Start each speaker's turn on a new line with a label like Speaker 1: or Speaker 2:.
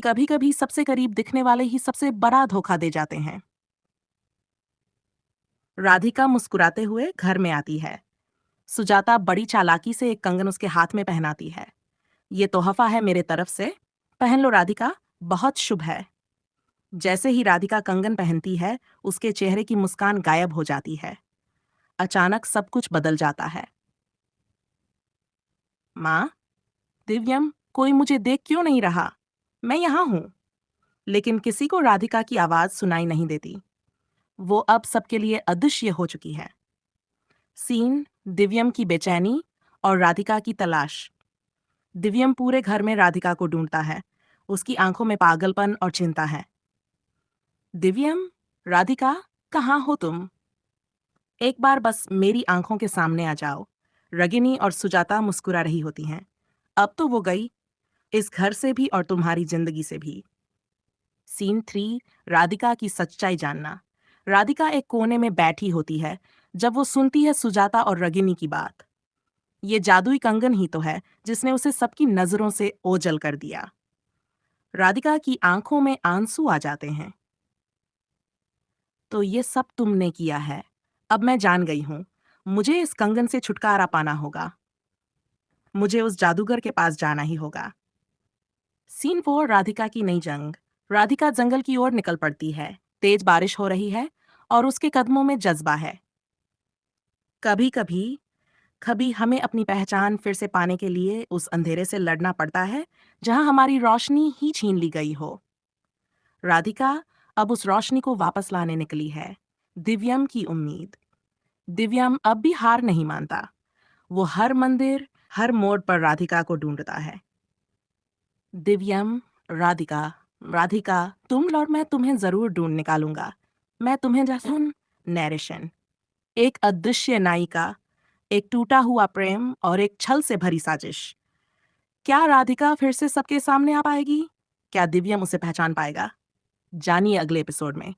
Speaker 1: कभी कभी सबसे करीब दिखने वाले ही सबसे बड़ा धोखा दे जाते हैं। राधिका मुस्कुराते हुए घर में आती है। सुजाता बड़ी चालाकी से एक कंगन उसके हाथ में पहनाती है। ये तोहफा है मेरे तरफ से, पहन लो राधिका, बहुत शुभ है। जैसे ही राधिका कंगन पहनती है, उसके चेहरे की मुस्कान गायब हो जाती है। अचानक सब कुछ बदल जाता है। माँ, दिव्यम, कोई मुझे देख क्यों नहीं रहा? मैं यहाँ हूँ। लेकिन किसी को राधिका की आवाज सुनाई नहीं देती। वो अब सबके लिए अदृश्य हो चुकी है। सीन, दिव्यम की बेचैनी और राधिका की तलाश। दिव्यम पूरे घर में राधिका को ढूंढता है। उसकी आंखों में पागलपन और चिंता है। दिव्यम, राधिका, कहाँ हो तुम? एक बार बस मेरी आंखों के सामने आ जाओ। रगिनी और सुजाता मुस्कुरा रही होती हैं। अब तो वो गई, इस घर से भी और तुम्हारी जिंदगी से भी। सीन 3, राधिका की सच्चाई जानना। राधिका एक कोने में बैठी होती है जब वो सुनती है सुजाता और रगिनी की बात। ये जादुई कंगन ही तो है जिसने उसे सबकी नजरों से ओझल कर दिया। राधिका की आंखों में आंसू आ जाते हैं। तो ये सब तुमने किया है। अब मैं जान गई हूं, मुझे इस कंगन से छुटकारा पाना होगा। मुझे उस जादूगर के पास जाना ही होगा। सीन 4, राधिका की नई जंग। राधिका जंगल की ओर निकल पड़ती है। तेज बारिश हो रही है और उसके कदमों में जज्बा है। कभी कभी कभी हमें अपनी पहचान फिर से पाने के लिए उस अंधेरे से लड़ना पड़ता है जहां हमारी रोशनी ही छीन ली गई हो। राधिका अब उस रोशनी को वापस लाने निकली है। दिव्यम की उम्मीद। दिव्यम अब भी हार नहीं मानता। वो हर मंदिर, हर मोड़ पर राधिका को ढूंढता है। दिव्यम, राधिका, राधिका, तुम और मैं तुम्हें जरूर ढूंढ निकालूंगा। मैं तुम्हें जैसा नैरेशन। एक अदृश्य नायिका, एक टूटा हुआ प्रेम और एक छल से भरी साजिश। क्या राधिका फिर से सबके सामने आ पाएगी? क्या दिव्यम उसे पहचान पाएगा? जानिए अगले एपिसोड में।